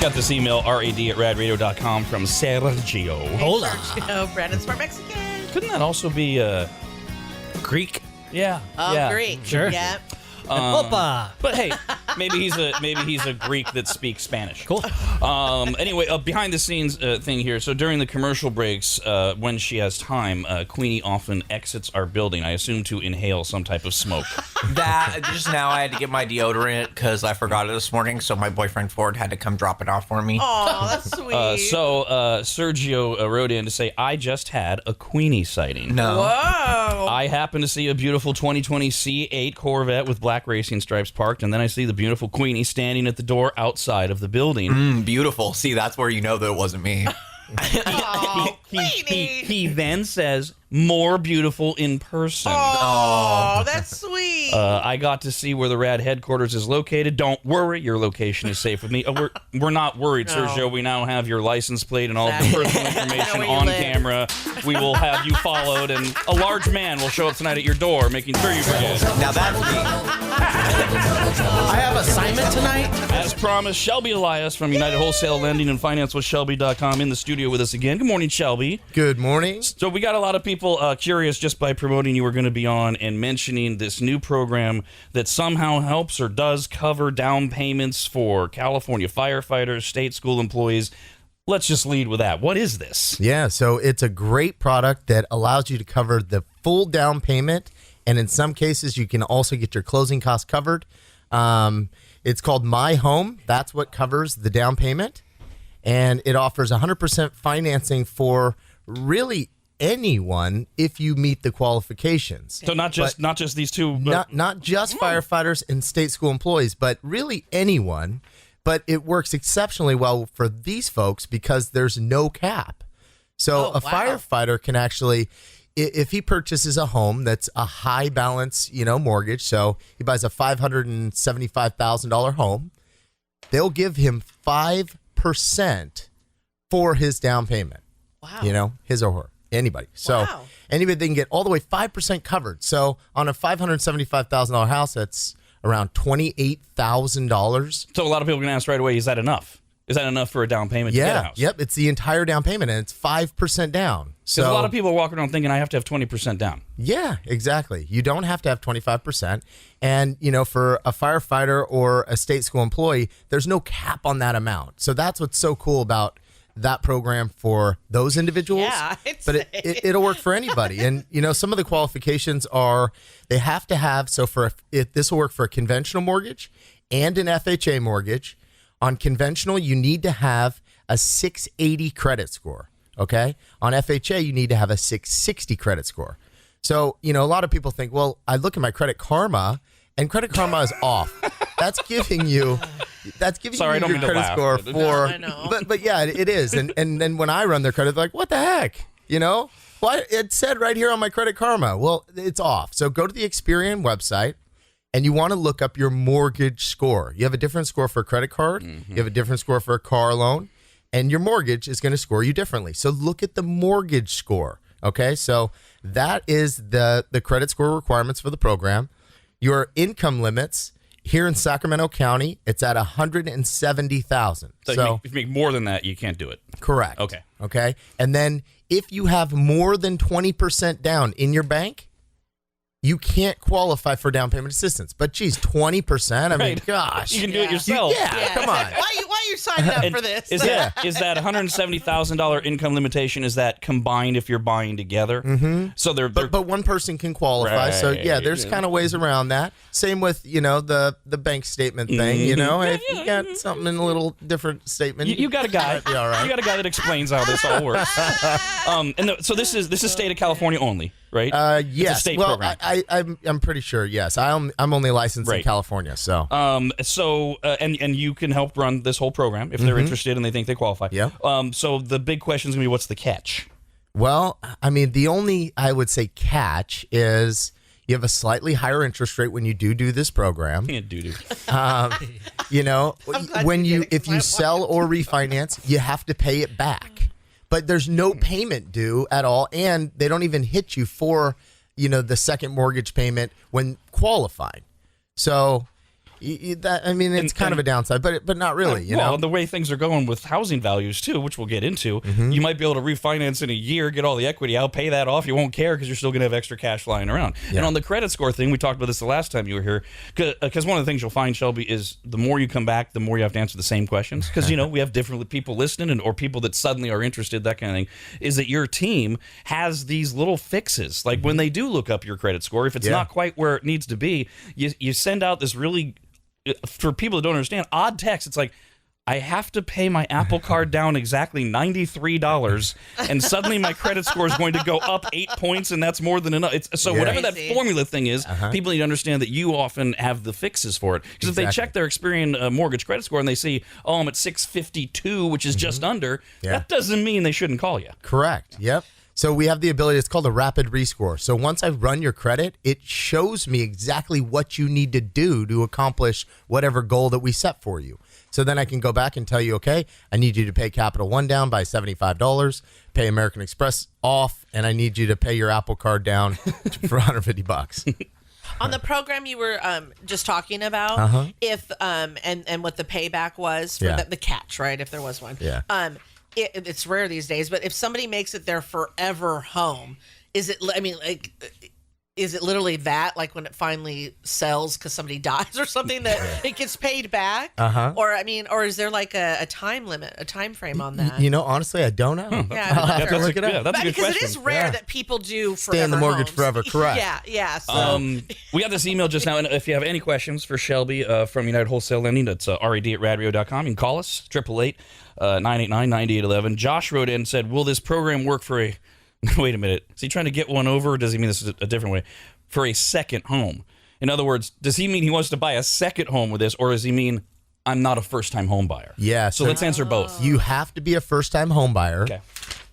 got this email, rad@radradio.com, from Sergio. Hola. Sergio, Brandon Smart Mexican. Couldn't that also be Greek. Yeah. Oh, yeah. Greek. Sure. Yeah. Opa. But hey, maybe he's a Greek that speaks Spanish. Cool. Anyway, a behind the scenes thing here. So during the commercial breaks, when she has time, Queenie often exits our building. I assume to inhale some type of smoke. That just now I had to get my deodorant because I forgot it this morning, so my boyfriend Ford had to come drop it off for me. Oh, that's sweet. Sergio wrote in to say, I just had a Queenie sighting. No. Whoa. I happen to see a beautiful 2020 C8 Corvette with black racing stripes parked, and then I see the beautiful Queenie standing at the door outside of the building. Beautiful. See, that's where you know that it wasn't me. Oh, He then says, more beautiful in person. Oh, that's sweet. I got to see where the RAD headquarters is located. Don't worry, your location is safe with me. We're not worried, No. Sergio. We now have your license plate and all Exactly. the personal information Know where you on live. camera. We will have you followed, and a large man will show up tonight at your door, making sure you forget. Now that's me. I have assignment tonight. As promised, Shelby Elias from United Wholesale Lending and Finance with Shelby.com in the studio with us again. Good morning, Shelby. Good morning. So we got a lot of people curious just by promoting you were going to be on and mentioning this new program that somehow helps or does cover down payments for California firefighters, state school employees. Let's just lead with that. What is this? Yeah, so it's a great product that allows you to cover the full down payment, and in some cases, you can also get your closing costs covered. It's called My Home. That's what covers the down payment, and it offers 100% financing for really anyone if you meet the qualifications. So not just these two. Not just firefighters and state school employees, but really anyone. But it works exceptionally well for these folks because there's no cap. So a firefighter can actually, if he purchases a home that's a high balance, mortgage, so he buys a $575,000 home, they'll give him 5% for his down payment. Wow. His or her. Anybody. So anybody, they can get all the way 5% covered. So on a $575,000 house, that's around $28,000. So a lot of people are going to ask right away, is that enough? Is that enough for a down payment to get a house? Yep. It's the entire down payment, and it's 5% down. So Because a lot of people are walking around thinking I have to have 20% down. Yeah, exactly. You don't have to have 25%. And, for a firefighter or a state school employee, there's no cap on that amount. So that's what's so cool about that program for those individuals. Yeah, but it'll work for anybody. And, some of the qualifications are they have to have, so this will work for a conventional mortgage and an FHA mortgage. On conventional, you need to have a 680 credit score. Okay. On FHA, you need to have a 660 credit score. So, a lot of people think, well, I look at my Credit Karma, and Credit Karma is off. That's giving you Sorry, I don't your mean to credit laugh. score No, for. I know. But yeah, it is. And then when I run their credit, they're like, what the heck? Well, it said right here on my Credit Karma. Well, it's off. So go to the Experian website, and you want to look up your mortgage score. You have a different score for a credit card. Mm-hmm. You have a different score for a car loan. And your mortgage is going to score you differently. So look at the mortgage score. Okay, so that is the credit score requirements for the program. Your income limits here in Sacramento County, it's at $170,000. So if you make more than that, you can't do it. Correct. Okay. And then if you have more than 20% down in your bank, you can't qualify for down payment assistance. But geez, 20%? I mean, gosh. You can do it yourself. Yeah, come on. Why are you signing up for this? Is that $170,000 income limitation, is that combined if you're buying together? Mm-hmm. So But one person can qualify. Right. So yeah, there's kind of ways around that. Same with, the bank statement thing, if you got something in a little different statement. You got a guy. Be all right. You got a guy that explains how this all works. So this is state of California only, right? Yes. It's a state well, program. I'm pretty sure. Yes, I'm only licensed in California. So. And you can help run this whole program if they're interested and they think they qualify. Yeah. So the big question is going to be, what's the catch? Well, I mean, the only, I would say, catch is you have a slightly higher interest rate when you do this program. Yeah, doo-doo. If you sell or refinance, you have to pay it back. But there's no payment due at all, and they don't even hit you for, the second mortgage payment when qualifying. So It's kind of a downside, but not really. You know, the way things are going with housing values too, which we'll get into, you might be able to refinance in a year, get all the equity out, pay that off. You won't care because you're still going to have extra cash lying around. Yeah. And on the credit score thing, we talked about this the last time you were here, because one of the things you'll find, Shelby, is the more you come back, the more you have to answer the same questions. Because we have different people listening, or people that suddenly are interested. That kind of thing is that your team has these little fixes. Like when they do look up your credit score, if it's not quite where it needs to be, you send out this really, for people that don't understand, odd text. It's like, I have to pay my Apple Card down exactly $93, and suddenly my credit score is going to go up 8 points, and that's more than enough. Whatever that formula thing is, people need to understand that you often have the fixes for it. Because if they check their Experian mortgage credit score and they see, I'm at 652, which is just under, that doesn't mean they shouldn't call you. Correct. Yep. So we have the ability, it's called a rapid rescore. So once I run your credit, it shows me exactly what you need to do to accomplish whatever goal that we set for you. So then I can go back and tell you, okay, I need you to pay Capital One down by $75, pay American Express off, and I need you to pay your Apple Card down for $150. On the program you were just talking about, if and what the payback was for the catch, right? If there was one. Yeah. It's rare these days, but if somebody makes it their forever home, is it literally that, like when it finally sells because somebody dies or something, that it gets paid back? Or is there like a time limit, a time frame on that? Honestly, I don't know. Yeah, I'll look it up. That's a good because question. it is rare that people do forever stay in the mortgage homes. forever, correct. Yeah. So we got this email just now, and if you have any questions for Shelby from United Wholesale Lending, that's rad@radradio.com. You can call us, 888-989-9811. Josh wrote in and said, will this program work for a... Wait a minute. Is he trying to get one over, or does he mean this is a different way? For a second home. In other words, does he mean he wants to buy a second home with this, or does he mean I'm not a first-time home buyer? Yeah. So let's answer both. You have to be a first-time home buyer. Okay.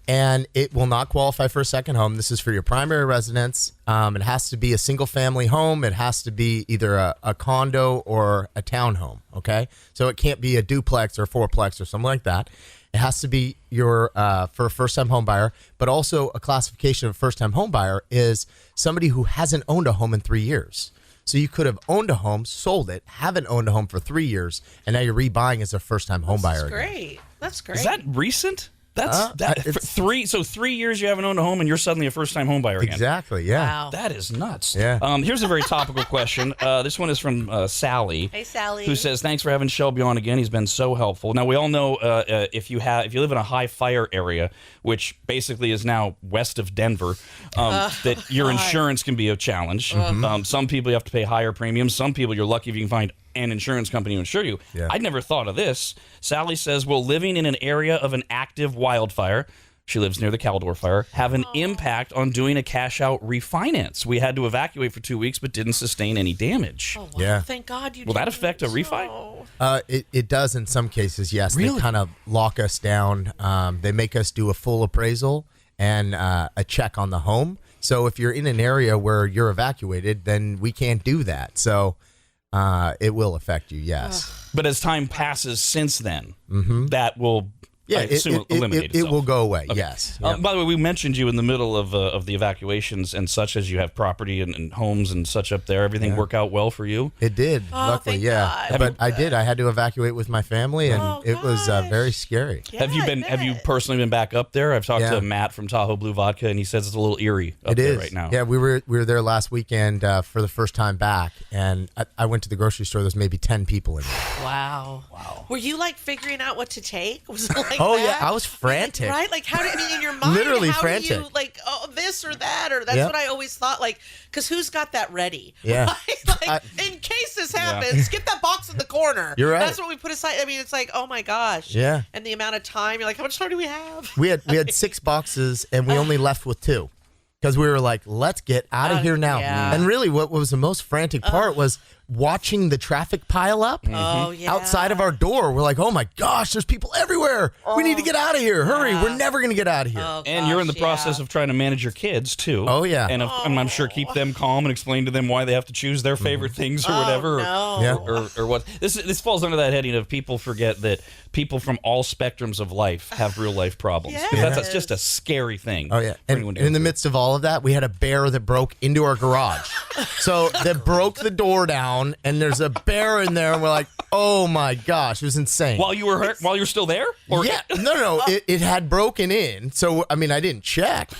And it will not qualify for a second home. This is for your primary residence. It has to be a single-family home. It has to be either a condo or a townhome, okay? So it can't be a duplex or a fourplex or something like that. It has to be for a first-time home buyer, but also a classification of a first-time home buyer is somebody who hasn't owned a home in 3 years. So you could have owned a home, sold it, haven't owned a home for 3 years, and now you're rebuying as a first-time home buyer. That's great. That's great. Is that recent? That's 3 years you haven't owned a home, and you're suddenly a first-time home buyer again. Exactly, yeah. Wow. That is nuts. Yeah. Here's a very topical question. This one is from Sally. Hey, Sally. Who says, thanks for having Shelby on again. He's been so helpful. Now, we all know if you live in a high fire area, which basically is now west of Denver, that your insurance can be a challenge. Some people you have to pay higher premiums. Some people you're lucky if you can find an insurance company to insure you. Yeah. I'd never thought of this. Sally says, will living in an area of an active wildfire, she lives near the Caldor fire, have an impact on doing a cash-out refinance? We had to evacuate for 2 weeks but didn't sustain any damage. Oh, wow. Yeah. Thank God you Will that didn't. affect a refi? It does in some cases, yes. Really? They kind of lock us down. They make us do a full appraisal and a check on the home. So if you're in an area where you're evacuated, then we can't do that. So it will affect you, yes. But as time passes since then, that will, I assume, eliminate it itself. will go away, Okay. yes. By the way, we mentioned you in the middle of the evacuations and such, as you have property and homes and such up there. Everything work out well for you? It did, luckily, thank yeah. God. But I did. I had to evacuate with my family, and it was gosh. very scary. Yeah, Have you personally been back up there? I've talked Yeah. to Matt from Tahoe Blue Vodka, and he says it's a little eerie up It there is right now. Yeah, we were there last weekend for the first time back, and I went to the grocery store. There's maybe 10 people in there. Wow. Were you like figuring out what to take? Was it like Oh that? yeah, I was frantic. Right? Like how do in your mind Literally how frantic. do you like this or that or that's Yep. what I always thought, like, because who's got that ready? Yeah. Right? Like in case this happens, get that box in the corner. You're right. That's what we put aside. I mean, it's like, oh my gosh. Yeah. And the amount of time, you're like, how much time do we have? We had 6 boxes, and we only left with 2. Because we were like, let's get out of here now. yeah. And really, what was the most frantic part was watching the traffic pile up Oh yeah. outside of our door. We're like, oh my gosh, there's people everywhere. We need to get out of here. Hurry. We're never going to get out of here. Oh, And you're in the gosh, process yeah. of trying to manage your kids, too. Oh, yeah. And I'm sure keep them calm and explain to them why they have to choose their favorite things or whatever. no. Yeah. Or what. This falls under that heading of people forget that people from all spectrums of life have real-life problems. 'Cause that's Yes. just a scary thing. Oh, yeah. for And anyone to in go the through. midst of all of that, we had a bear that broke into our garage. So that broke the door down down, and there's a bear in there, and we're like, oh my gosh, it was insane. While you were still there? Or Yeah, no, it had broken in. So, I mean, I didn't check.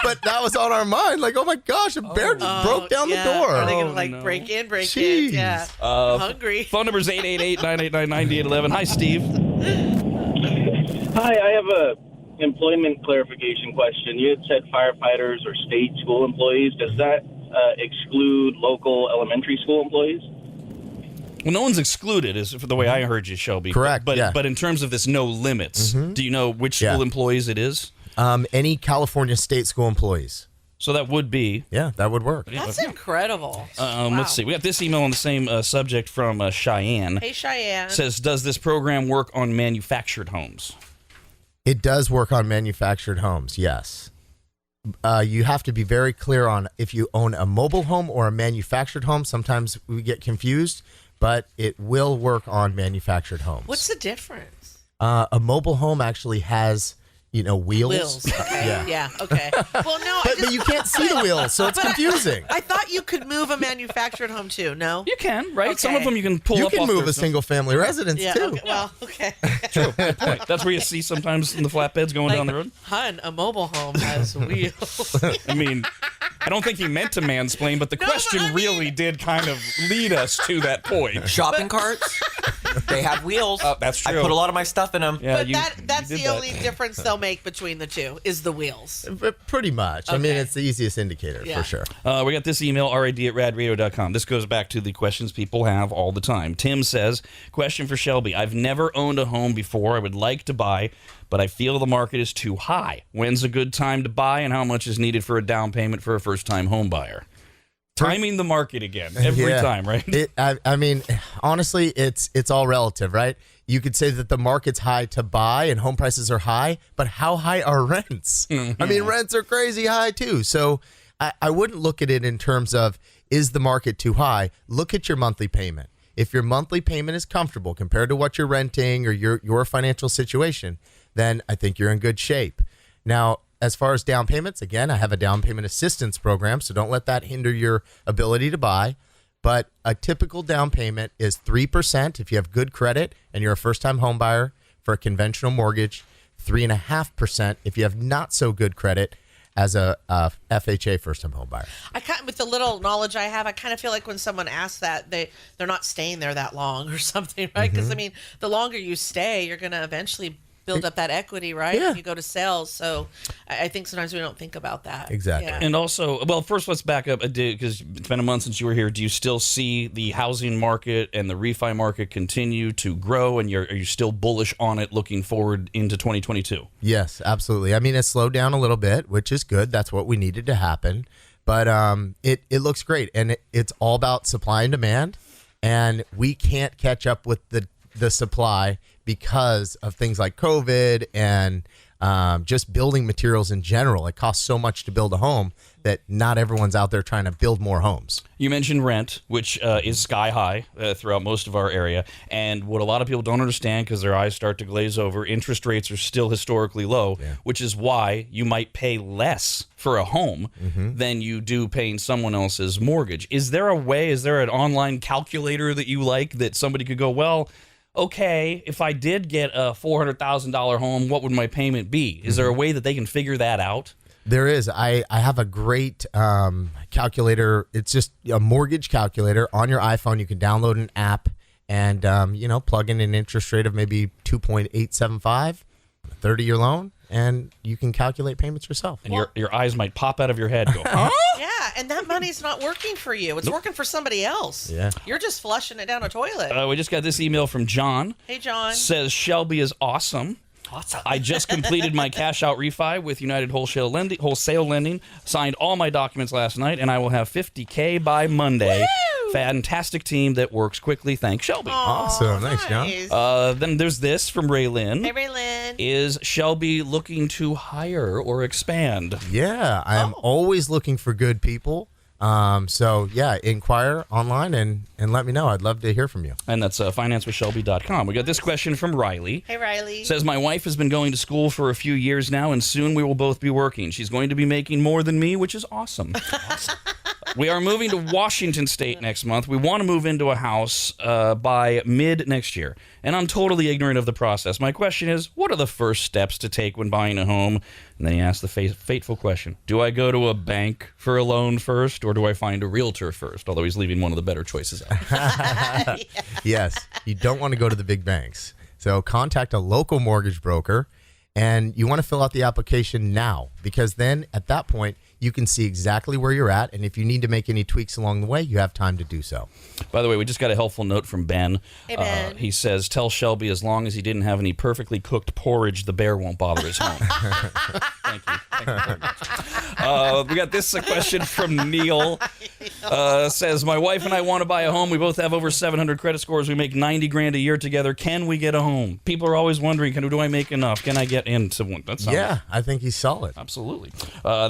But that was on our mind. Like, oh my gosh, a bear just broke down the door. Are they going to, no. break in? Jeez. Yeah. I'm hungry. Phone number is 888-989-9811. Hi, Steve. Hi, I have a employment clarification question. You had said firefighters or state school employees. Does that exclude local elementary school employees? Well, no one's excluded, is for the way I heard you, Shelby. Correct, But yeah. but in terms of this no limits, do you know which school employees it is? Any California state school employees. So that would be. Yeah, that would work. That's incredible. Wow. Let's see. We got this email on the same subject from Cheyenne. Hey, Cheyenne. Says, does this program work on manufactured homes? It does work on manufactured homes, yes. You have to be very clear on if you own a mobile home or a manufactured home. Sometimes we get confused, but it will work on manufactured homes. What's the difference? A mobile home actually has, wheels. Wheels. Okay. Yeah. Okay. Well, no. But you can't see the wheels, so it's confusing. I thought you could move a manufactured home too. No. You can, right? Okay. Some of them you can pull You up can off move their- a single-family residence, Yeah. too. Okay. Well. Okay. True. Good point. That's where you see sometimes in the flatbeds going down the road. Hun, a mobile home has wheels. I mean, I don't think he meant to mansplain, but the No, question but I mean- really did kind of lead us to that point. Shopping carts, they have wheels. That's true. I put a lot of my stuff in them. Yeah, But that's you the did that. only difference they'll make between the two is the wheels. But pretty much. I mean, Okay. it's the easiest indicator, Yeah. for sure. We got this email, rad@radradio.com. This goes back to the questions people have all the time. Tim says, question for Shelby. I've never owned a home before. I would like to buy, but I feel the market is too high. When's a good time to buy, and how much is needed for a down payment for a first-time home buyer? Timing the market again, every Yeah. time, right? I mean, honestly, it's all relative, right? You could say that the market's high to buy and home prices are high, but how high are rents? I mean, rents are crazy high too. So I wouldn't look at it in terms of, is the market too high? Look at your monthly payment. If your monthly payment is comfortable compared to what you're renting or your financial situation, then I think you're in good shape. Now, as far as down payments, again, I have a down payment assistance program, so don't let that hinder your ability to buy. But a typical down payment is 3% if you have good credit and you're a first-time home buyer for a conventional mortgage, 3.5% if you have not so good credit as a FHA first-time home buyer. With the little knowledge I have, I kind of feel like when someone asks that, they're not staying there that long or something, right? Because I mean, the longer you stay, you're going to eventually build up that equity, right? Yeah. When you go to sales. So I think sometimes we don't think about that. Exactly. Yeah. And also, well, first let's back up because it's been a month since you were here. Do you still see the housing market and the refi market continue to grow, and are you still bullish on it looking forward into 2022? Yes, absolutely. I mean, it slowed down a little bit, which is good. That's what we needed to happen. But it looks great, and it's all about supply and demand, and we can't catch up with the supply because of things like COVID and just building materials in general. It costs so much to build a home that not everyone's out there trying to build more homes. You mentioned rent, which is sky high throughout most of our area. And what a lot of people don't understand, because their eyes start to glaze over, interest rates are still historically low, which is why you might pay less for a home than you do paying someone else's mortgage. Is there a way, is there an online calculator that you like that somebody could go, well, okay, if I did get a $400,000 home, what would my payment be? Is there a way that they can figure that out? There is. I have a great calculator. It's just a mortgage calculator on your iPhone. You can download an app and, plug in an interest rate of maybe 2.875, a 30-year loan, and you can calculate payments yourself. And your eyes might pop out of your head. Go, huh? Yeah, and that money's not working for you. It's working for somebody else. Yeah. You're just flushing it down a toilet. We just got this email from John. Hey, John. Says Shelby is awesome. I just completed my cash out refi with United Wholesale Lending, signed all my documents last night, and I will have $50K by Monday. Woo! Fantastic team that works quickly. Thanks, Shelby. Awesome. Thanks, John. Nice. Then there's this from Raylyn. Hey, Raylyn. Is Shelby looking to hire or expand? Yeah, I am always looking for good people. So yeah, inquire online and let me know. I'd love to hear from you. And that's financewithshelby.com. We got this question from Riley. Hey, Riley. Says, my wife has been going to school for a few years now, and soon we will both be working. She's going to be making more than me, which is awesome. We are moving to Washington State next month. We want to move into a house by mid next year. And I'm totally ignorant of the process. My question is, what are the first steps to take when buying a home? And then he asked the fateful question, do I go to a bank for a loan first, or do I find a realtor first? Although he's leaving one of the better choices out. Yes, you don't want to go to the big banks. So contact a local mortgage broker, and you want to fill out the application now, because then at that point, you can see exactly where you're at, and if you need to make any tweaks along the way, you have time to do so. By the way, we just got a helpful note from Ben. Hey, Ben. He says, tell Shelby as long as he didn't have any perfectly cooked porridge, the bear won't bother his home. Thank you. Thank you very much. We got this question from Neil. Says, my wife and I want to buy a home. We both have over 700 credit scores. We make 90 grand a year together. Can we get a home? People are always wondering, do I make enough? Can I get into one? Yeah, I think he's solid. Absolutely.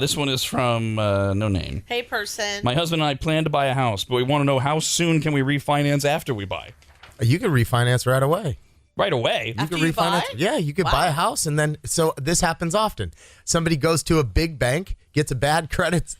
This one is from no name. Hey, person. My husband and I plan to buy a house, but we want to know how soon can we refinance after we buy? You can refinance right away. Right away. After You you can refinance. buy? Yeah, you could buy a house, and then so this happens often. Somebody goes to a big bank, gets a bad credit,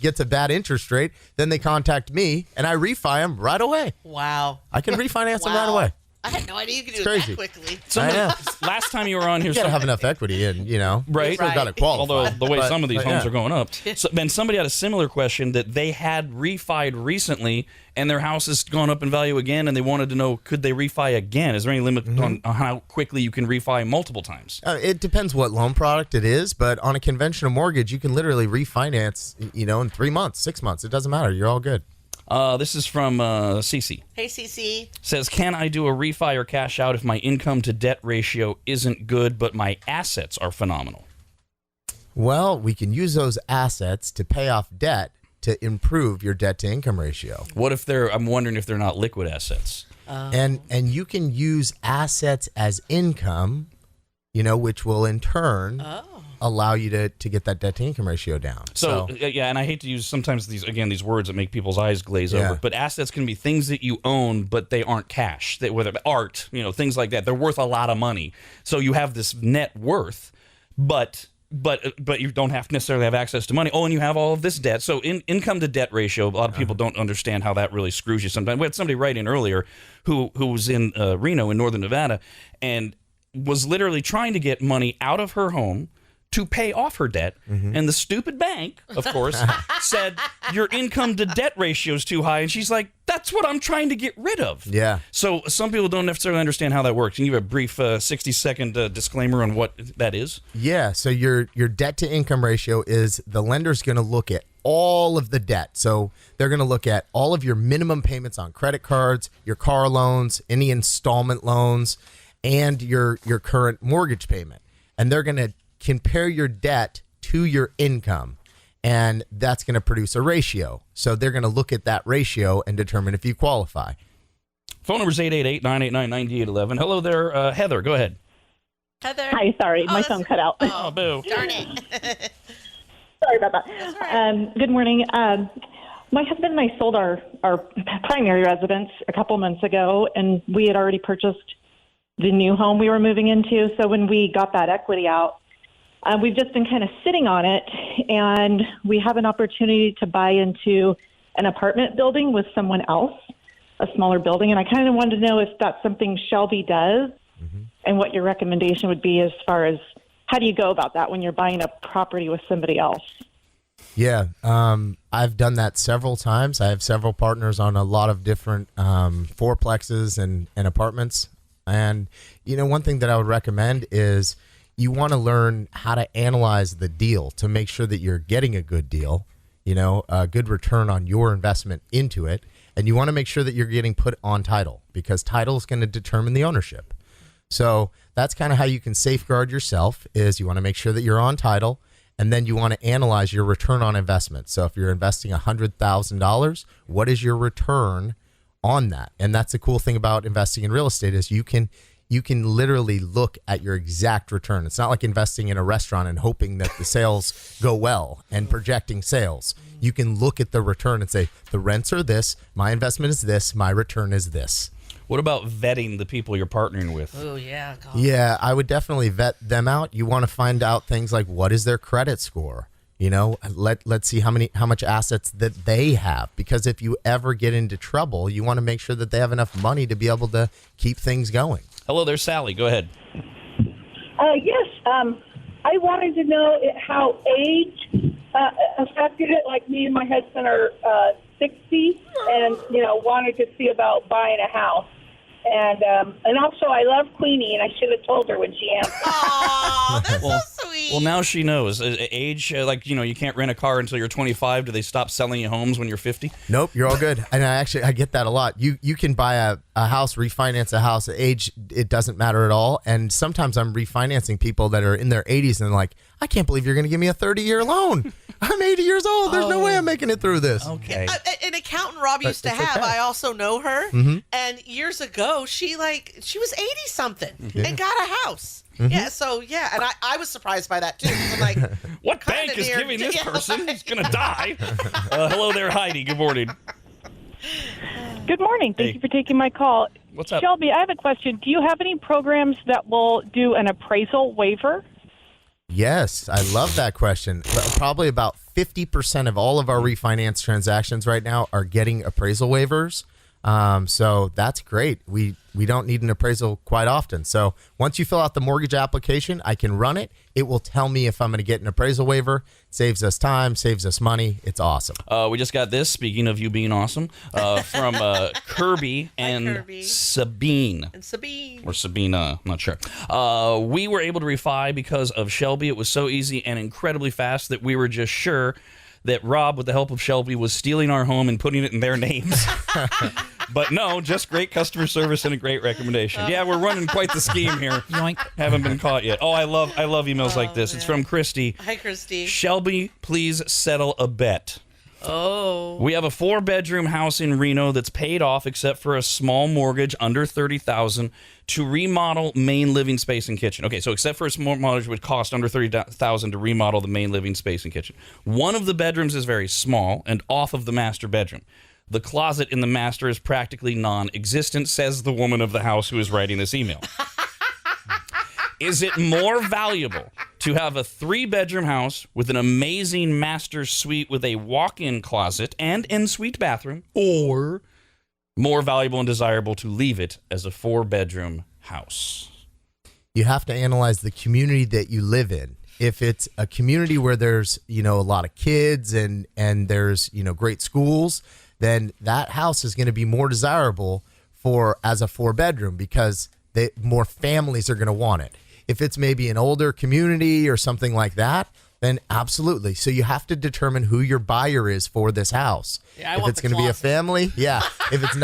gets a bad interest rate, then they contact me, and I refi them right away. Wow. I can refinance them right Wow. away. I had no idea you could do it crazy. that quickly. I know. Last time you were on here, You gotta have enough equity, and Right. still got to qualify. although the way But- some of these but homes yeah. are going up. So, Ben, somebody had a similar question that they had refied recently, and their house has gone up in value again, and they wanted to know, could they refi again? Is there any limit on how quickly you can refi multiple times? It depends what loan product it is, but on a conventional mortgage, you can literally refinance, in 3 months, 6 months. It doesn't matter. You're all good. This is from Cece. Hey, CC. Says, can I do a refi or cash out if my income to debt ratio isn't good, but my assets are phenomenal? Well, we can use those assets to pay off debt to improve your debt to income ratio. What if I'm wondering if they're not liquid assets. And you can use assets as income, which will in turn allow you to get that debt to income ratio down. So yeah, and I hate to use sometimes these words that make people's eyes glaze Yeah. over, but assets can be things that you own, but they aren't cash. Whether art, things like that, they're worth a lot of money. So you have this net worth, but you don't have to necessarily have access to money. Oh, and you have all of this debt. So income to debt ratio, a lot of people don't understand how that really screws you sometimes. We had somebody write in earlier who was in Reno in northern Nevada and was literally trying to get money out of her home to pay off her debt, and the stupid bank, of course, said your income to debt ratio is too high, and she's like, that's what I'm trying to get rid of. Yeah. So some people don't necessarily understand how that works. Can you give a brief 60-second disclaimer on what that is? Yeah. So your debt to income ratio is the lender's going to look at all of the debt. So they're going to look at all of your minimum payments on credit cards, your car loans, any installment loans, and your current mortgage payment. And they're going to compare your debt to your income, and that's going to produce a ratio. So they're going to look at that ratio and determine if you qualify. Phone number is 888-989-9811. Hello there, Heather. Go ahead. Heather. Hi, sorry, my that's- phone cut out. Oh, boo. Darn it. Sorry about that. That's all right. Good morning. My husband and I sold our primary residence a couple months ago, and we had already purchased the new home we were moving into. So when we got that equity out, we've just been kind of sitting on it, and we have an opportunity to buy into an apartment building with someone else, a smaller building. And I kind of wanted to know if that's something Shelby does and what your recommendation would be as far as how do you go about that when you're buying a property with somebody else? Yeah, I've done that several times. I have several partners on a lot of different fourplexes and apartments. And, one thing that I would recommend is you want to learn how to analyze the deal to make sure that you're getting a good deal, a good return on your investment into it. And you want to make sure that you're getting put on title, because title is going to determine the ownership. So that's kind of how you can safeguard yourself, is you want to make sure that you're on title, and then you want to analyze your return on investment. So if you're investing $100,000, what is your return on that? And that's the cool thing about investing in real estate is you can literally look at your exact return. It's not like investing in a restaurant and hoping that the sales go well and projecting sales. You can look at the return and say, the rents are this, my investment is this, my return is this. What about vetting the people you're partnering with? Oh, yeah. God. Yeah, I would definitely vet them out. You want to find out things like, what is their credit score? Let's see how much assets that they have, because if you ever get into trouble, you want to make sure that they have enough money to be able to keep things going. Hello there, Sally. Go ahead. Yes, I wanted to know how age affected it. Like me and my husband are 60, and wanted to see about buying a house. And also, I love Queenie, and I should have told her when she answered. Aw, that's so sweet. Well, now she knows. Age, you can't rent a car until you're 25. Do they stop selling you homes when you're 50? Nope, you're all good. And I get that a lot. You can buy a house, refinance a house. Age, it doesn't matter at all. And sometimes I'm refinancing people that are in their 80s and like, I can't believe you're going to give me a 30-year loan. I'm 80 years old. There's no way I'm making it through this. Okay. An accountant Rob used to it's have. okay. I also know her, and years ago she was 80 something and got a house. Yeah, so and I was surprised by that too. I'm like, What bank is giving this person? He's going to die. Hello there, Heidi. Good morning. Good morning. Thank Hey. you for taking my call. What's up? Shelby, I have a question. Do you have any programs that will do an appraisal waiver? Yes, I love that question. Probably about 50% of all of our refinance transactions right now are getting appraisal waivers. So that's great. We don't need an appraisal quite often. So once you fill out the mortgage application, I can run it. It will tell me if I'm going to get an appraisal waiver. Saves us time, saves us money. It's awesome. We just got this, speaking of you being awesome, from Kirby and Kirby. Sabine. and Sabine. Or Sabina, I'm not sure. We were able to refi because of Shelby. It was so easy and incredibly fast that we were just sure that Rob, with the help of Shelby, was stealing our home and putting it in their names. But no, just great customer service and a great recommendation. Yeah, we're running quite the scheme here. Yoink. Haven't been caught yet. Oh, I love emails like this. It's from Christy. Hi, Christy. Shelby, please settle a bet. Oh. We have a 4-bedroom house in Reno that's paid off except for a small mortgage under $30,000 to remodel main living space and kitchen. Okay, so except for a small mortgage would cost under $30,000 to remodel the main living space and kitchen. One of the bedrooms is very small and off of the master bedroom. The closet in the master is practically non-existent, says the woman of the house who is writing this email. Is it more valuable to have a 3-bedroom house with an amazing master suite with a walk-in closet and en-suite bathroom, or more valuable and desirable to leave it as a 4-bedroom house? You have to analyze the community that you live in. If it's a community where there's, a lot of kids and there's, great schools, then that house is going to be more desirable as a 4-bedroom because more families are going to want it. If it's maybe an older community or something like that, then absolutely. So you have to determine who your buyer is for this house. Yeah, I if want it's the going to be a closet. family, yeah. If it's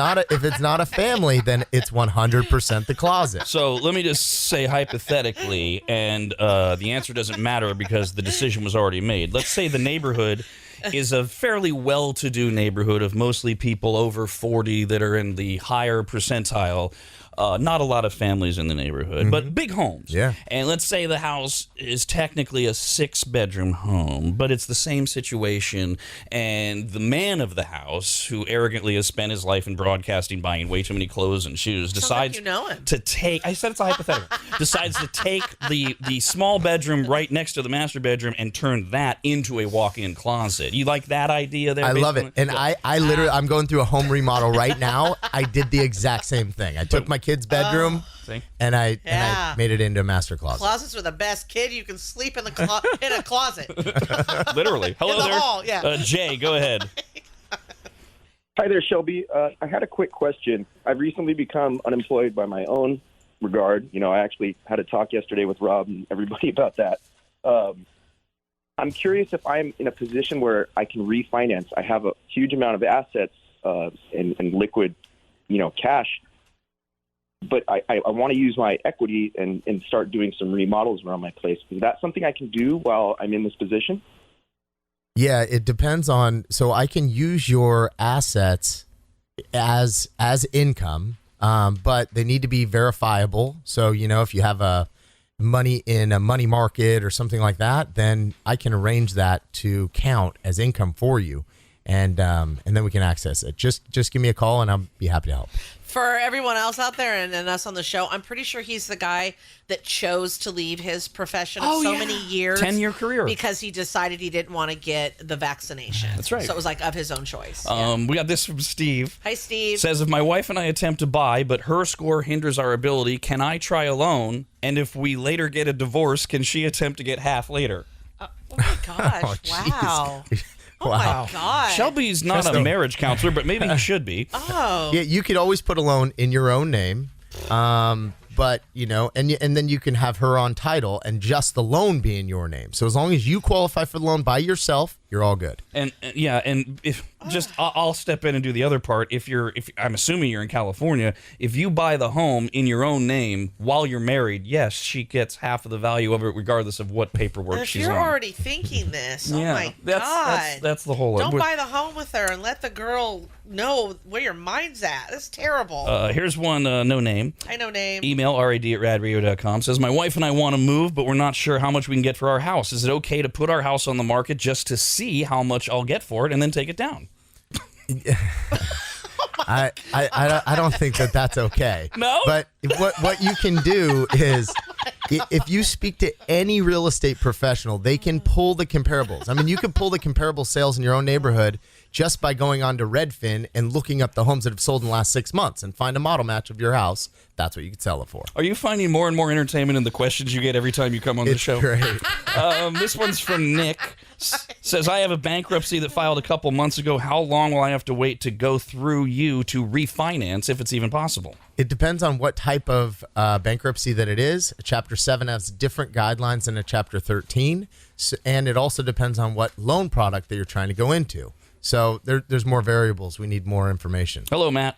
not a family, then it's 100% the closet. So let me just say hypothetically, and the answer doesn't matter because the decision was already made. Let's say the neighborhood is a fairly well-to-do neighborhood of mostly people over 40 that are in the higher percentile. Not a lot of families in the neighborhood, but big homes. Yeah. And let's say the house is technically a 6-bedroom home, but it's the same situation. And the man of the house, who arrogantly has spent his life in broadcasting, buying way too many clothes and shoes, Sounds like decides you know him. to take. I said it's a hypothetical. Decides to take the small bedroom right next to the master bedroom and turn that into a walk-in closet. You like that idea there? I love it. basically? And I literally, I'm going through a home remodel right now. I did the exact same thing. I took my kid's bedroom See? and I Yeah. made it into a master closet. Closets are the best. Kid, you can sleep in in a closet. Literally. Hello In the there. hall, yeah. Jay, go ahead. Hi there, Shelby. I had a quick question. I've recently become unemployed by my own regard. I actually had a talk yesterday with Rob and everybody about that. I'm curious if I'm in a position where I can refinance. I have a huge amount of assets in liquid, cash, but I want to use my equity and start doing some remodels around my place. Is that something I can do while I'm in this position? Yeah, it depends on. So I can use your assets as income, but they need to be verifiable. So if you have money in a money market or something like that, then I can arrange that to count as income for you. and then we can access it. Just give me a call, and I'll be happy to help. For everyone else out there and us on the show, I'm pretty sure he's the guy that chose to leave his profession of many years. 10-year career. Because he decided he didn't want to get the vaccination. That's right. So it was like of his own choice. We got this from Steve. Hi, Steve. Says, if my wife and I attempt to buy, but her score hinders our ability, can I try a loan? And if we later get a divorce, can she attempt to get half later? Oh my gosh. Wow. Oh Wow. my gosh. Shelby's not a marriage counselor, but maybe he should be. Oh. Yeah, you could always put a loan in your own name, but and then you can have her on title and just the loan be in your name. So as long as you qualify for the loan by yourself, you're all good. And if I'll step in and do the other part. If I'm assuming you're in California, if you buy the home in your own name while you're married, yes, she gets half of the value of it, regardless of what paperwork If she's you're on. already thinking this, oh Yeah, my God. that's the whole. Don't buy the home with her and let the girl know where your mind's at. That's terrible. Here's one, no name. I know name. Email rad@radradio.com. Says, my wife and I want to move, but we're not sure how much we can get for our house. Is it okay to put our house on the market just to see how much I'll get for it and then take it down? I don't think that's okay. No? But what you can do is, if you speak to any real estate professional, they can pull the comparables. I mean, you can pull the comparable sales in your own neighborhood just by going on to Redfin and looking up the homes that have sold in the last 6 months and find a model match of your house. That's what you could sell it for. Are you finding more and more entertainment in the questions you get every time you come on the show? Great. This one's from Nick. Says, I have a bankruptcy that filed a couple months ago. How long will I have to wait to go through you to refinance, if it's even possible? It depends on what type of bankruptcy that it is. Chapter 7 has different guidelines than a Chapter 13. And it also depends on what loan product that you're trying to go into. So there's more variables. We need more information. Hello, Matt.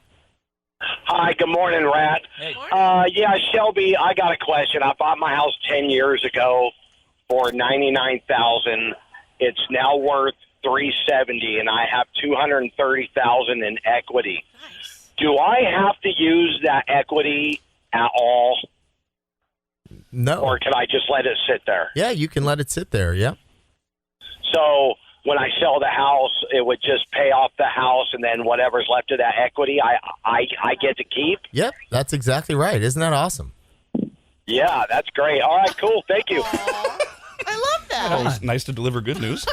Hi, good morning, Rat. Hey. Yeah, Shelby, I got a question. I bought my house 10 years ago for $99,000. It's now worth $370, and I have $230,000 in equity. Nice. Do I have to use that equity at all, No. or can I just let it sit there? Yeah, you can let it sit there. Yeah. So when I sell the house, it would just pay off the house, and then whatever's left of that equity, I get to keep? Yep, that's exactly right. Isn't that awesome? Yeah, that's great. All right, cool. Thank you. I love that. Always nice to deliver good news.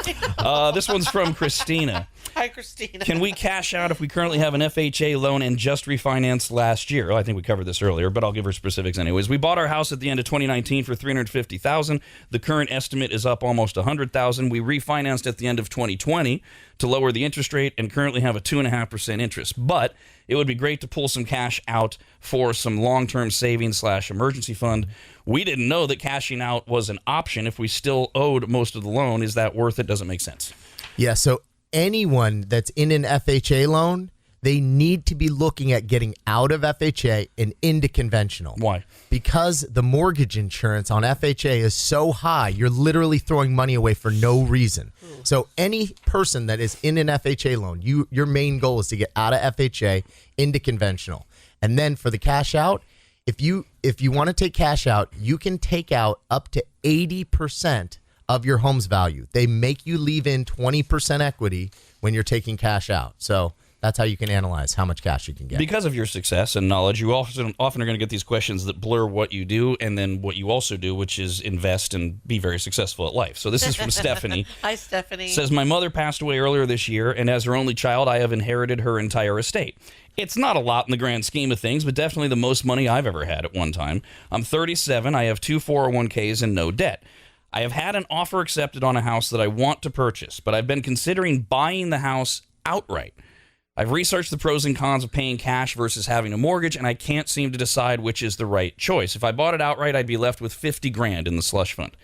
This one's from Christina. Hi, Christina. Can we cash out if we currently have an FHA loan and just refinanced last year? Well, I think we covered this earlier, but I'll give her specifics anyways. We bought our house at the end of 2019 for $350,000. The current estimate is up almost $100,000. We refinanced at the end of 2020 to lower the interest rate and currently have a 2.5% interest. But it would be great to pull some cash out for some long-term savings / emergency fund. We didn't know that cashing out was an option if we still owed most of the loan. Is that worth it? Doesn't make sense. Yeah, so anyone that's in an FHA loan, they need to be looking at getting out of FHA and into conventional. Why? Because the mortgage insurance on FHA is so high, you're literally throwing money away for no reason. So any person that is in an FHA loan, your main goal is to get out of FHA into conventional. And then for the cash out, if you want to take cash out, you can take out up to 80% of your home's value. They make you leave in 20% equity when you're taking cash out. So that's how you can analyze how much cash you can get. Because of your success and knowledge, you often are going to get these questions that blur what you do and then what you also do, which is invest and be very successful at life. So this is from Stephanie. Hi, Stephanie. Says, my mother passed away earlier this year, and as her only child, I have inherited her entire estate. It's not a lot in the grand scheme of things, but definitely the most money I've ever had at one time. I'm 37. I have 2 401ks and no debt. I have had an offer accepted on a house that I want to purchase, but I've been considering buying the house outright. I've researched the pros and cons of paying cash versus having a mortgage, and I can't seem to decide which is the right choice. If I bought it outright, I'd be left with $50,000 in the slush fund.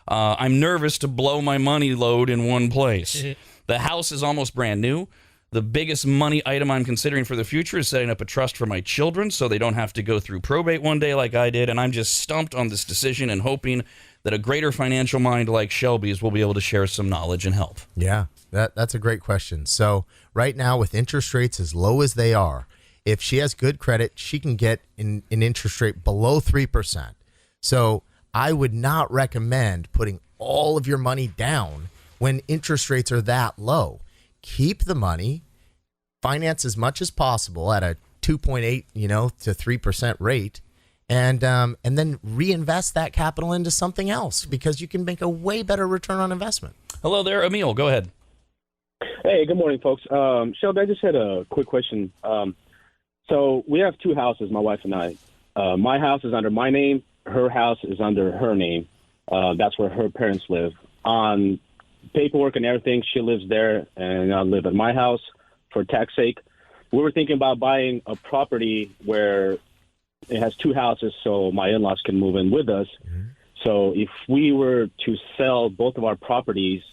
I'm nervous to blow my money load in one place. The house is almost brand new. The biggest money item I'm considering for the future is setting up a trust for my children so they don't have to go through probate one day like I did, and I'm just stumped on this decision and hoping that a greater financial mind like Shelby's will be able to share some knowledge and help. Yeah, that's a great question. So right now, with interest rates as low as they are, if she has good credit, she can get an interest rate below 3%. So I would not recommend putting all of your money down when interest rates are that low. keep the money, finance as much as possible at a 2.8, to 3% rate, and then reinvest that capital into something else because you can make a way better return on investment. Hello there, Emil. Go ahead. Hey, good morning, folks. Shelby, I just had a quick question. So we have two houses, my wife and I. My house is under my name. Her house is under her name. That's where her parents live. On paperwork and everything, she lives there, and I live at my house for tax sake. We were thinking about buying a property where it has two houses so my in-laws can move in with us. Mm-hmm. So if we were to sell both of our properties,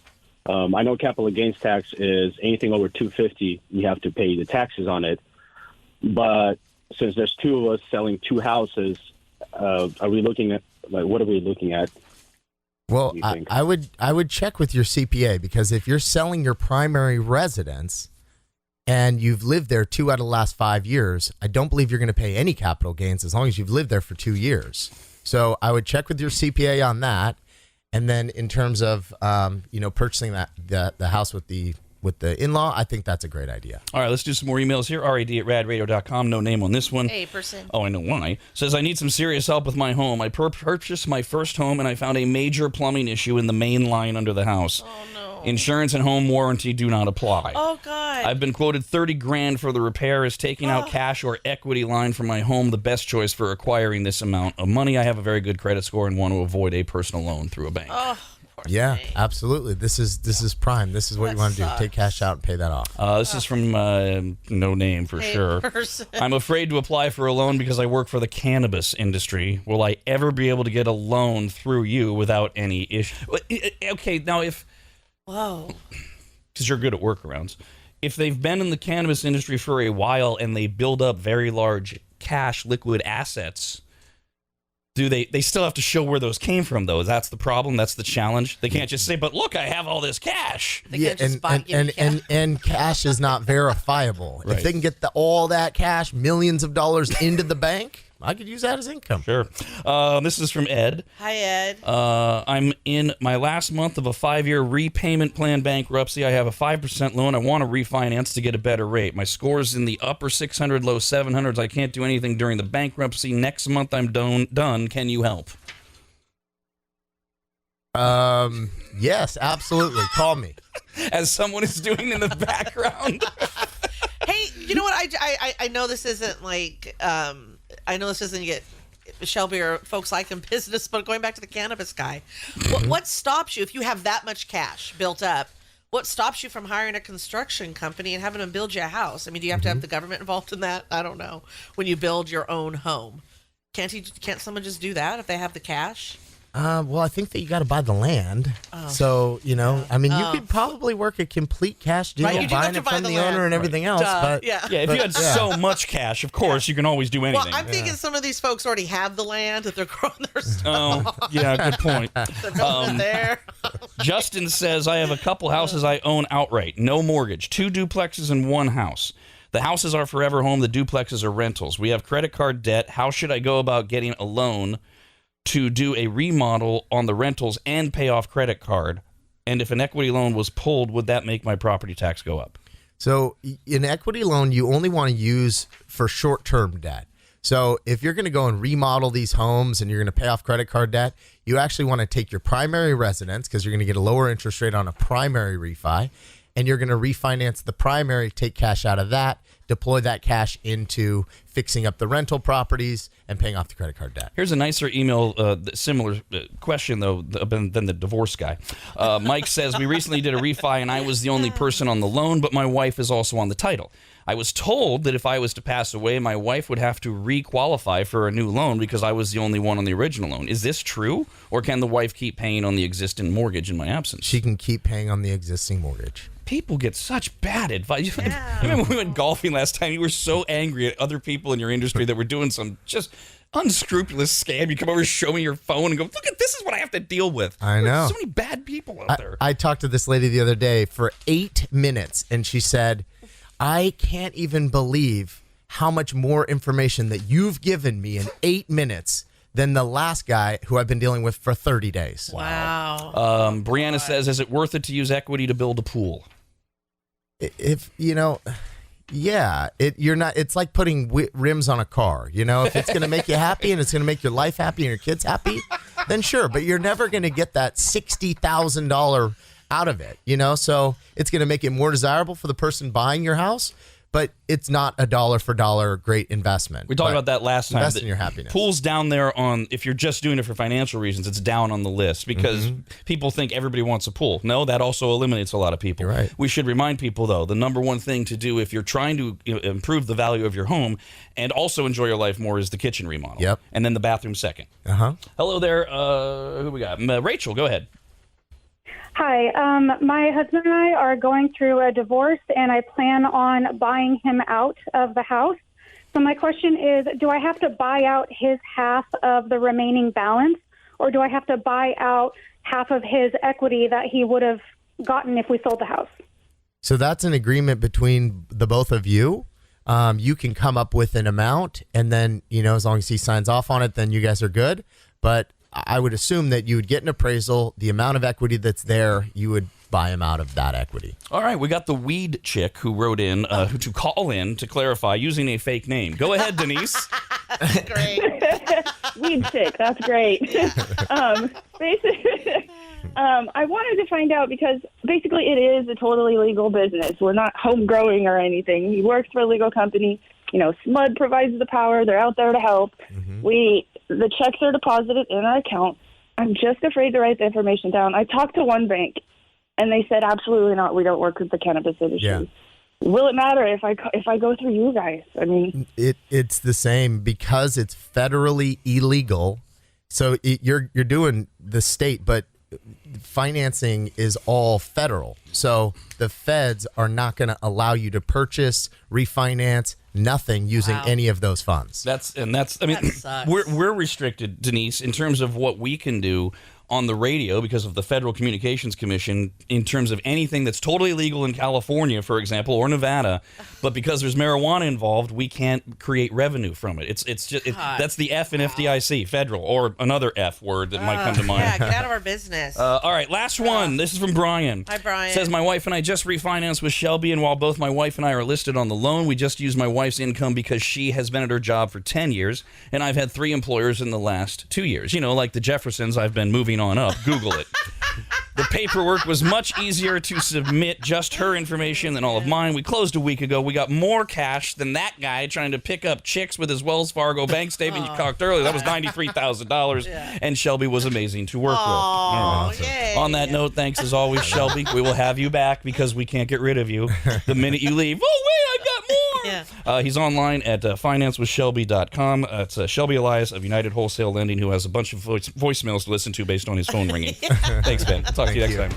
I know capital gains tax is anything over $250, you have to pay the taxes on it. But since there's two of us selling two houses, are we looking at, what are we looking at? Well, I would check with your CPA, because if you're selling your primary residence and you've lived there 2 out of the last 5 years, I don't believe you're going to pay any capital gains as long as you've lived there for 2 years. So I would check with your CPA on that. And then in terms of purchasing the house with the in-law, I think that's a great idea. All right, let's do some more emails here. RAD@radradio.com. No name on this one. Hey, person. Oh, I know why. Says, I need some serious help with my home. I purchased my first home, and I found a major plumbing issue in the main line under the house. Oh, no. Insurance and home warranty do not apply. Oh, God. I've been quoted $30,000 for the repair. Is taking out cash or equity line for my home the best choice for acquiring this amount of money? I have a very good credit score and want to avoid a personal loan through a bank. Oh. Yeah, absolutely. This is prime. This is what you want to do. Take cash out and pay that off. This is from no name for sure. I'm afraid to apply for a loan because I work for the cannabis industry. Will I ever be able to get a loan through you without any issue? Okay, now if... Whoa. Because you're good at workarounds. If they've been in the cannabis industry for a while and they build up very large cash liquid assets... Do they still have to show where those came from, though? That's the problem. That's the challenge. They can't just say, "But look, I have all this cash." And cash is not verifiable. Right. If they can get all that cash, millions of dollars into the bank, I could use that as income. Sure. This is from Ed. Hi, Ed. I'm in my last month of a 5-year repayment plan bankruptcy. I have a 5% loan. I want to refinance to get a better rate. My score's in the upper 600, low 700s. I can't do anything during the bankruptcy. Next month I'm done. Can you help? Yes, absolutely. Call me. As someone is doing in the background. Hey, you know what? I know this isn't like... I know this doesn't get Shelby or folks like him business, but going back to the cannabis guy, what stops you if you have that much cash built up? What stops you from hiring a construction company and having them build you a house? I mean, do you have to have the government involved in that? I don't know. When you build your own home, can't someone just do that if they have the cash? Well, I think that you got to buy the land. So, you could probably work a complete cash deal, right, buying it from the owner and everything else. But if you had so much cash, of course, you can always do anything. Well, I'm thinking some of these folks already have the land that they're growing their stuff. Oh, yeah, good point. There. Justin says, I have a couple houses I own outright, no mortgage, 2 duplexes and 1 house. The houses are forever home. The duplexes are rentals. We have credit card debt. How should I go about getting a loan to do a remodel on the rentals and pay off credit card? And if an equity loan was pulled, would that make my property tax go up? So an equity loan you only want to use for short-term debt. So if you're going to go and remodel these homes and you're going to pay off credit card debt, you actually want to take your primary residence because you're going to get a lower interest rate on a primary refi, and you're going to refinance the primary, take cash out of that, deploy that cash into fixing up the rental properties and paying off the credit card debt. Here's a nicer email, similar question, though, than the divorce guy. Mike says, we recently did a refi, and I was the only person on the loan, but my wife is also on the title. I was told that if I was to pass away, my wife would have to re-qualify for a new loan because I was the only one on the original loan. Is this true, or can the wife keep paying on the existing mortgage in my absence? She can keep paying on the existing mortgage. People get such bad advice. Yeah. I remember when we went golfing last time, you were so angry at other people in your industry that were doing some just unscrupulous scam. You come over, show me your phone, and go, look at this is what I have to deal with. I know. There's so many bad people out there. I talked to this lady the other day for 8 minutes, and she said, I can't even believe how much more information that you've given me in 8 minutes than the last guy who I've been dealing with for 30 days. Wow. Brianna says, is it worth it to use equity to build a pool? if you know, yeah, you're not. It's like putting rims on a car. You know, if it's going to make you happy and it's going to make your life happy and your kids happy, then sure. But you're never going to get that $60,000 out of it. You know, so it's going to make it more desirable for the person buying your house. But it's not a dollar for dollar great investment. We talked about that last time. Invest in your happiness. Pool's down there on, if you're just doing it for financial reasons, it's down on the list because people think everybody wants a pool. No, that also eliminates a lot of people. You're right. We should remind people, though, the number one thing to do if you're trying to improve the value of your home and also enjoy your life more is the kitchen remodel. Yep. And then the bathroom second. Hello there. Who we got? Rachel, go ahead. Hi, my husband and I are going through a divorce, and I plan on buying him out of the house. So my question is, do I have to buy out his half of the remaining balance, or do I have to buy out half of his equity that he would have gotten if we sold the house? So that's an agreement between the both of you. You can come up with an amount, and then, you know, as long as he signs off on it, then you guys are good. But I would assume that you would get an appraisal, the amount of equity that's there, you would buy him out of that equity. All right, we got the weed chick who wrote in to call in to clarify using a fake name. Go ahead, Denise. Great. Weed chick, that's great. Basically, I wanted to find out because basically it is a totally legal business. We're not home growing or anything. He works for a legal company. You know, SMUD provides the power. They're out there to help. The checks are deposited in our account. I'm just afraid to write the information down. I talked to one bank, and they said, absolutely not. We don't work with the cannabis industry. Yeah. Will it matter if I go through you guys? I mean, it's the same because it's federally illegal. So you're doing the state, but financing is all federal. So the feds are not going to allow you to purchase, refinance, nothing using any of those funds. I mean, we're restricted, Denise, in terms of what we can do on the radio because of the Federal Communications Commission in terms of anything that's totally legal in California, for example, or Nevada. But because there's marijuana involved, we can't create revenue from it. It's just that's the F in FDIC, federal, or another F word that might come to mind. Yeah, get out of our business. All right, last one. This is from Brian. Hi, Brian. Says, my wife and I just refinanced with Shelby, and while both my wife and I are listed on the loan, we just used my wife's income because she has been at her job for 10 years, and I've had 3 employers in the last 2 years. You know, like the Jeffersons, I've been moving on up. Google it. The paperwork was much easier to submit just her information than all of mine. We closed a week ago. We got more cash than that guy trying to pick up chicks with his Wells Fargo bank statement you talked earlier. That was $93,000, and Shelby was amazing to work with. All right. On that note, thanks as always, Shelby. We will have you back because we can't get rid of you the minute you leave. Oh, wait, I've got more. He's online at financewithshelby.com. It's Shelby Elias of United Wholesale Lending, who has a bunch of voicemails to listen to based on his phone ringing. Thanks, Ben. Talk to you next time.